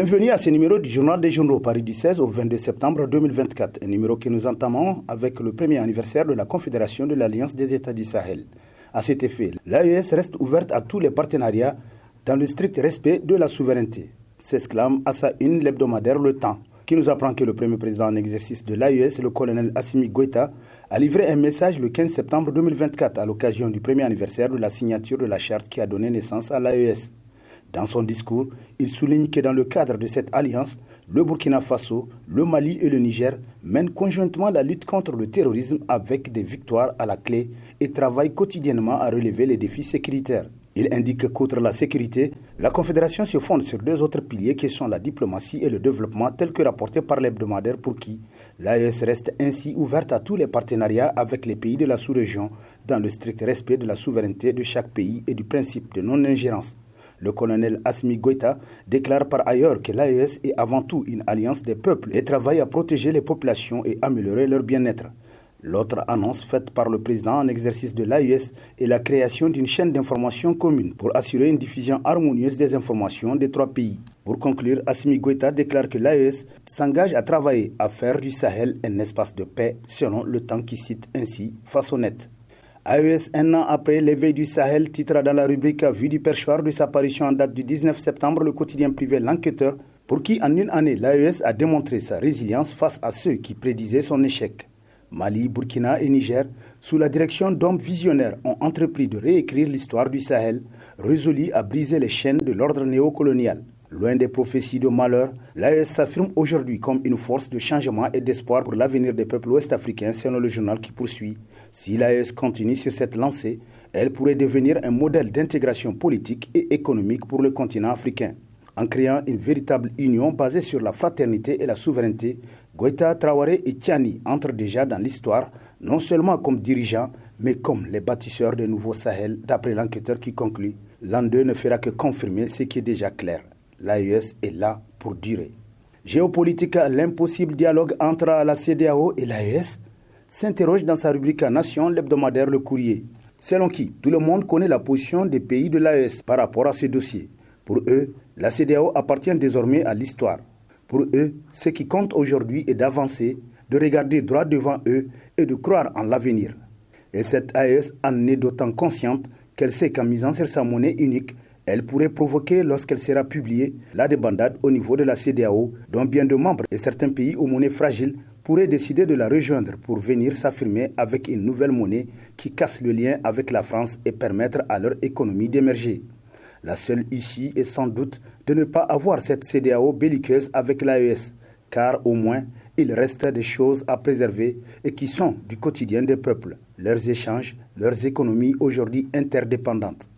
Bienvenue à ce numéro du Journal des Journaux, paru du 16 au 22 septembre 2024, un numéro que nous entamons avec le premier anniversaire de la Confédération de l'Alliance des États du Sahel. À cet effet, l'AES reste ouverte à tous les partenariats dans le strict respect de la souveraineté, s'exclame à sa une l'hebdomadaire Le Temps, qui nous apprend que le premier président en exercice de l'AES, le colonel Assimi Goïta, a livré un message le 15 septembre 2024 à l'occasion du premier anniversaire de la signature de la charte qui a donné naissance à l'AES. Dans son discours, il souligne que dans le cadre de cette alliance, le Burkina Faso, le Mali et le Niger mènent conjointement la lutte contre le terrorisme avec des victoires à la clé et travaillent quotidiennement à relever les défis sécuritaires. Il indique qu'outre la sécurité, la Confédération se fonde sur deux autres piliers qui sont la diplomatie et le développement tel que rapporté par l'hebdomadaire pour qui l'AES reste ainsi ouverte à tous les partenariats avec les pays de la sous-région dans le strict respect de la souveraineté de chaque pays et du principe de non-ingérence. Le colonel Assimi Goïta déclare par ailleurs que l'AES est avant tout une alliance des peuples et travaille à protéger les populations et améliorer leur bien-être. L'autre annonce faite par le président en exercice de l'AES est la création d'une chaîne d'information commune pour assurer une diffusion harmonieuse des informations des trois pays. Pour conclure, Assimi Goïta déclare que l'AES s'engage à travailler à faire du Sahel un espace de paix selon Le Temps qui cite ainsi Façonnette. AES, un an après l'éveil du Sahel, titre dans la rubrique Vue du perchoir de sa parution en date du 19 septembre, le quotidien privé L'Enquêteur, pour qui en une année l'AES a démontré sa résilience face à ceux qui prédisaient son échec. Mali, Burkina et Niger, sous la direction d'hommes visionnaires, ont entrepris de réécrire l'histoire du Sahel, résolus à briser les chaînes de l'ordre néocolonial. Loin des prophéties de malheur, l'AES s'affirme aujourd'hui comme une force de changement et d'espoir pour l'avenir des peuples ouest-africains, selon le journal qui poursuit. Si l'AES continue sur cette lancée, elle pourrait devenir un modèle d'intégration politique et économique pour le continent africain. En créant une véritable union basée sur la fraternité et la souveraineté, Goïta, Traoré et Tiani entrent déjà dans l'histoire, non seulement comme dirigeants, mais comme les bâtisseurs de nouveaux Sahel, d'après l'enquêteur qui conclut. L'an 2 ne fera que confirmer ce qui est déjà clair. L'AES est là pour durer. Géopolitique, l'impossible dialogue entre la CEDEAO et l'AES s'interroge dans sa rubrique Nation, l'hebdomadaire Le Courrier. Selon qui, tout le monde connaît la position des pays de l'AES par rapport à ce dossier. Pour eux, la CEDEAO appartient désormais à l'histoire. Pour eux, ce qui compte aujourd'hui est d'avancer, de regarder droit devant eux et de croire en l'avenir. Et cette AES en est d'autant consciente qu'elle sait qu'en misant sur sa monnaie unique, elle pourrait provoquer, lorsqu'elle sera publiée, la débandade au niveau de la CEDEAO, dont bien de membres et certains pays aux monnaies fragiles pourraient décider de la rejoindre pour venir s'affirmer avec une nouvelle monnaie qui casse le lien avec la France et permettre à leur économie d'émerger. La seule issue est sans doute de ne pas avoir cette CEDEAO belliqueuse avec l'AES, car au moins il reste des choses à préserver et qui sont du quotidien des peuples, leurs échanges, leurs économies aujourd'hui interdépendantes.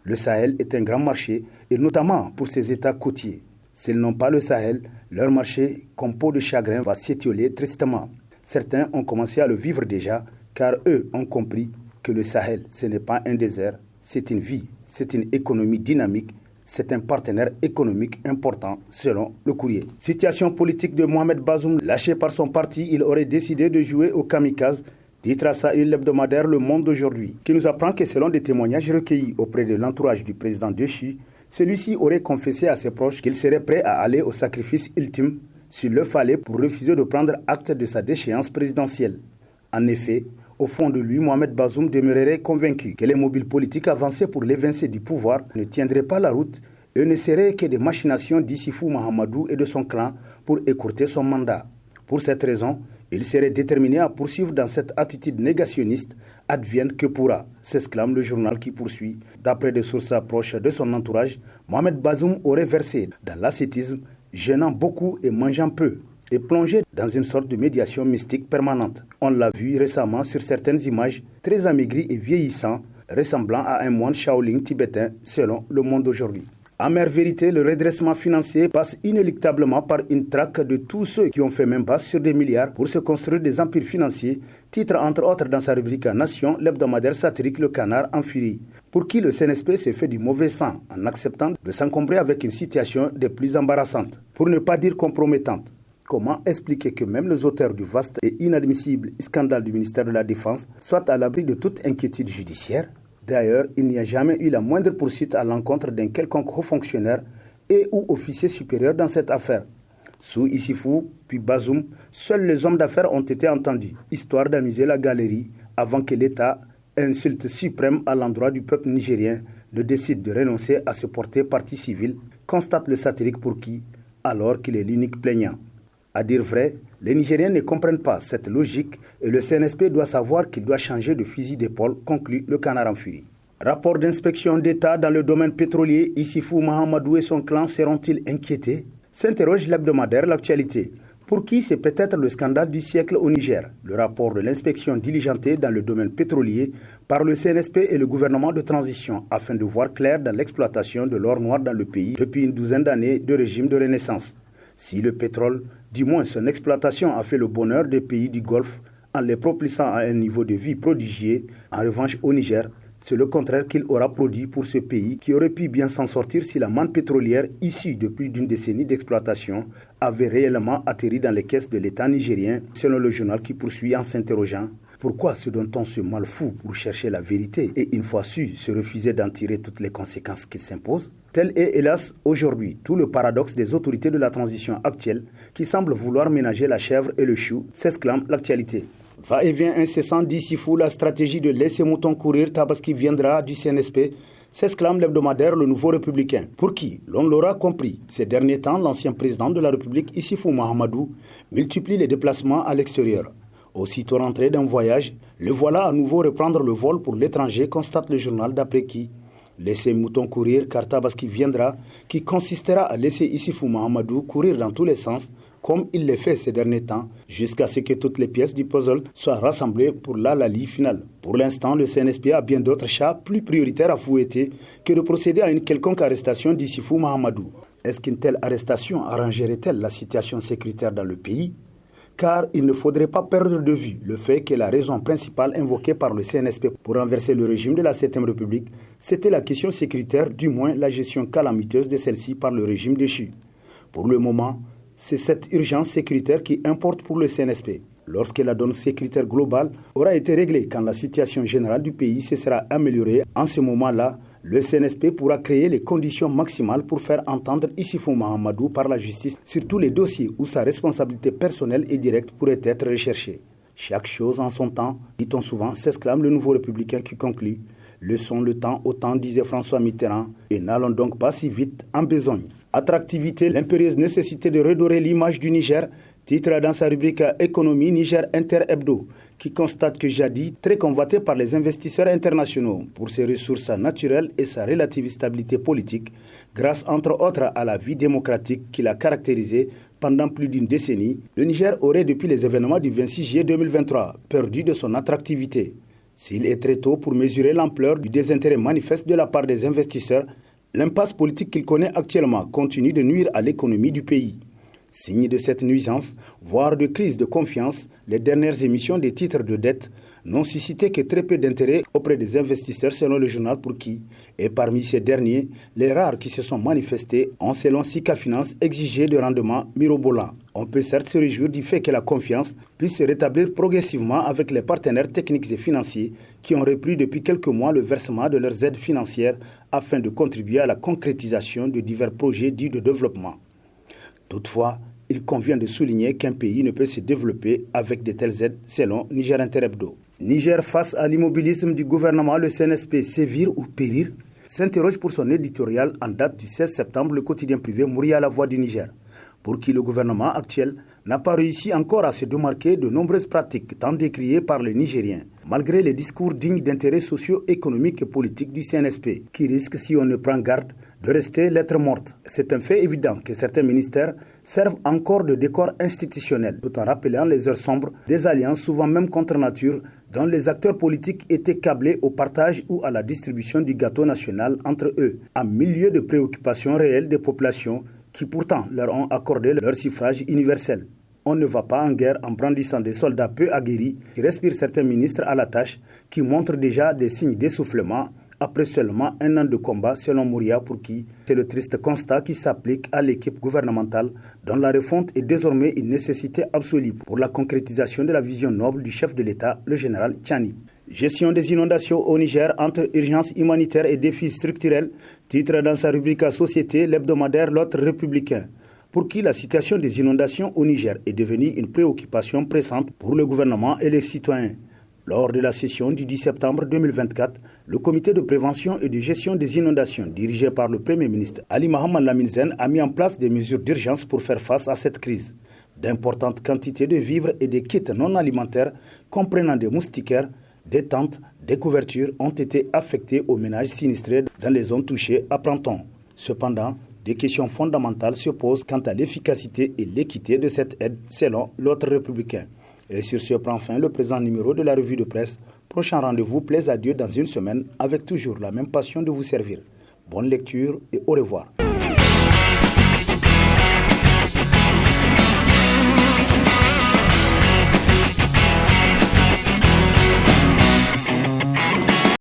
Le Sahel est un grand marché, et notamment pour ces États côtiers. S'ils n'ont pas le Sahel, leur marché, comme peau de chagrin, va s'étioler tristement. Certains ont commencé à le vivre déjà, car eux ont compris que le Sahel, ce n'est pas un désert, c'est une vie, c'est une économie dynamique, c'est un partenaire économique important, selon Le Courrier. Situation politique de Mohamed Bazoum, lâché par son parti, il aurait décidé de jouer au kamikaze, titre à sa une l'hebdomadaire Le Monde d'aujourd'hui, qui nous apprend que selon des témoignages recueillis auprès de l'entourage du président déchu, celui-ci aurait confessé à ses proches qu'il serait prêt à aller au sacrifice ultime s'il le fallait pour refuser de prendre acte de sa déchéance présidentielle. En effet, au fond de lui, Mohamed Bazoum demeurerait convaincu que les mobiles politiques avancés pour l'évincer du pouvoir ne tiendraient pas la route et ne seraient que des machinations d'Issifou Mahamadou et de son clan pour écourter son mandat. Pour cette raison, il serait déterminé à poursuivre dans cette attitude négationniste, advienne que pourra, s'exclame le journal qui poursuit. D'après des sources proches de son entourage, Mohamed Bazoum aurait versé dans l'ascétisme, jeûnant beaucoup et mangeant peu, et plongé dans une sorte de médiation mystique permanente. On l'a vu récemment sur certaines images, très amaigri et vieillissant, ressemblant à un moine Shaolin tibétain, selon Le Monde d'aujourd'hui. Amère vérité, le redressement financier passe inéluctablement par une traque de tous ceux qui ont fait main basse sur des milliards pour se construire des empires financiers, titre entre autres dans sa rubrique Nation, l'hebdomadaire satirique Le Canard en furie, pour qui le CNSP se fait du mauvais sang en acceptant de s'encombrer avec une situation des plus embarrassantes, pour ne pas dire compromettante. Comment expliquer que même les auteurs du vaste et inadmissible scandale du ministère de la Défense soient à l'abri de toute inquiétude judiciaire ? D'ailleurs, il n'y a jamais eu la moindre poursuite à l'encontre d'un quelconque haut fonctionnaire et ou officier supérieur dans cette affaire. Sous Issoufou, puis Bazoum, seuls les hommes d'affaires ont été entendus, histoire d'amuser la galerie avant que l'État, insulte suprême à l'endroit du peuple nigérien, ne décide de renoncer à se porter partie civile, constate le satirique Pourki, alors qu'il est l'unique plaignant. À dire vrai, les Nigériens ne comprennent pas cette logique et le CNSP doit savoir qu'il doit changer de fusil d'épaule, conclut le Canard en furie. Rapport d'inspection d'État dans le domaine pétrolier, Issoufou Mahamadou et son clan seront-ils inquiétés? S'interroge l'hebdomadaire L'actualité. Pour qui c'est peut-être le scandale du siècle au Niger? Le rapport de l'inspection diligentée dans le domaine pétrolier par le CNSP et le gouvernement de transition afin de voir clair dans l'exploitation de l'or noir dans le pays depuis une douzaine d'années de régime de renaissance. Si le pétrole, du moins son exploitation, a fait le bonheur des pays du Golfe en les propulsant à un niveau de vie prodigieux, en revanche au Niger, c'est le contraire qu'il aura produit pour ce pays qui aurait pu bien s'en sortir si la manne pétrolière issue de plus d'une décennie d'exploitation avait réellement atterri dans les caisses de l'État nigérien, selon le journal qui poursuit en s'interrogeant. Pourquoi se donne-t-on ce mal fou pour chercher la vérité et une fois su, se refuser d'en tirer toutes les conséquences qui s'imposent? Tel est hélas aujourd'hui tout le paradoxe des autorités de la transition actuelle qui semblent vouloir ménager la chèvre et le chou, s'exclame L'actualité. Va-et-vient incessant d'Issoufou, la stratégie de laisser mouton courir Tabaski viendra du CNSP, s'exclame l'hebdomadaire Le Nouveau Républicain. Pour qui, l'on l'aura compris, ces derniers temps, l'ancien président de la République, Issoufou Mahamadou, multiplie les déplacements à l'extérieur. Aussitôt rentré d'un voyage, le voilà à nouveau reprendre le vol pour l'étranger, constate le journal d'après qui laisser mouton courir car Tabaski viendra, qui consistera à laisser Issoufou Mahamadou courir dans tous les sens, comme il l'a fait ces derniers temps, jusqu'à ce que toutes les pièces du puzzle soient rassemblées pour l'halali final. Pour l'instant, le CNSP a bien d'autres chats plus prioritaires à fouetter que de procéder à une quelconque arrestation d'Issoufou Mahamadou. Est-ce qu'une telle arrestation arrangerait-elle la situation sécuritaire dans le pays? Car il ne faudrait pas perdre de vue le fait que la raison principale invoquée par le CNSP pour renverser le régime de la 7e République, c'était la question sécuritaire, du moins la gestion calamiteuse de celle-ci par le régime déchu. Pour le moment, c'est cette urgence sécuritaire qui importe pour le CNSP. Lorsque la donne sécuritaire globale aura été réglée, quand la situation générale du pays se sera améliorée, en ce moment-là, le CNSP pourra créer les conditions maximales pour faire entendre Issoufou Mahamadou par la justice sur tous les dossiers où sa responsabilité personnelle et directe pourrait être recherchée. Chaque chose en son temps, dit-on souvent, s'exclame le Nouveau Républicain qui conclut. Laissons le temps au temps, disait François Mitterrand, et n'allons donc pas si vite en besogne. Attractivité, l'impérieuse nécessité de redorer l'image du Niger, titre dans sa rubrique Économie Niger Inter Hebdo, qui constate que jadis, très convoité par les investisseurs internationaux pour ses ressources naturelles et sa relative stabilité politique, grâce entre autres à la vie démocratique qui l'a caractérisé pendant plus d'une décennie, le Niger aurait depuis les événements du 26 juillet 2023 perdu de son attractivité. S'il est très tôt pour mesurer l'ampleur du désintérêt manifeste de la part des investisseurs, l'impasse politique qu'il connaît actuellement continue de nuire à l'économie du pays. Signe de cette nuisance, voire de crise de confiance, les dernières émissions des titres de dette n'ont suscité que très peu d'intérêt auprès des investisseurs selon le journal pour qui, et parmi ces derniers, les rares qui se sont manifestés ont selon Sika Finance exigé de rendements mirobolants. On peut certes se réjouir du fait que la confiance puisse se rétablir progressivement avec les partenaires techniques et financiers qui ont repris depuis quelques mois le versement de leurs aides financières afin de contribuer à la concrétisation de divers projets dits de développement. Toutefois, il convient de souligner qu'un pays ne peut se développer avec de telles aides selon Niger Inter Hebdo. Niger face à l'immobilisme du gouvernement, le CNSP sévir ou périr, s'interroge pour son éditorial en date du 16 septembre le quotidien privé Mouria La Voix du Niger, pour qui le gouvernement actuel n'a pas réussi encore à se démarquer de nombreuses pratiques tant décriées par les Nigériens, malgré les discours dignes d'intérêts socio-économiques et politiques du CNSP, qui risquent, si on ne prend garde, de rester lettre morte. C'est un fait évident que certains ministères servent encore de décor institutionnel, tout en rappelant les heures sombres des alliances souvent même contre nature, dont les acteurs politiques étaient câblés au partage ou à la distribution du gâteau national entre eux, en milieu de préoccupations réelles des populations qui pourtant leur ont accordé leur suffrage universel. On ne va pas en guerre en brandissant des soldats peu aguerris qui respirent certains ministres à la tâche, qui montrent déjà des signes d'essoufflement après seulement un an de combat, selon Mouria, pour qui c'est le triste constat qui s'applique à l'équipe gouvernementale dont la refonte est désormais une nécessité absolue pour la concrétisation de la vision noble du chef de l'État, le général Tchani. Gestion des inondations au Niger entre urgence humanitaire et défis structurels, titre dans sa rubrique Société, l'hebdomadaire L'autre républicain, pour qui la situation des inondations au Niger est devenue une préoccupation pressante pour le gouvernement et les citoyens. Lors de la session du 10 septembre 2024, le comité de prévention et de gestion des inondations, dirigé par le Premier ministre Ali Mohamed Lamine Zen, a mis en place des mesures d'urgence pour faire face à cette crise. D'importantes quantités de vivres et de kits non alimentaires, comprenant des moustiquaires, des tentes, des couvertures ont été affectées aux ménages sinistrés dans les zones touchées à printemps. Cependant, des questions fondamentales se posent quant à l'efficacité et l'équité de cette aide selon l'autre républicain. Et sur ce prend fin le présent numéro de la revue de presse. Prochain rendez-vous, plaise à Dieu dans une semaine avec toujours la même passion de vous servir. Bonne lecture et au revoir.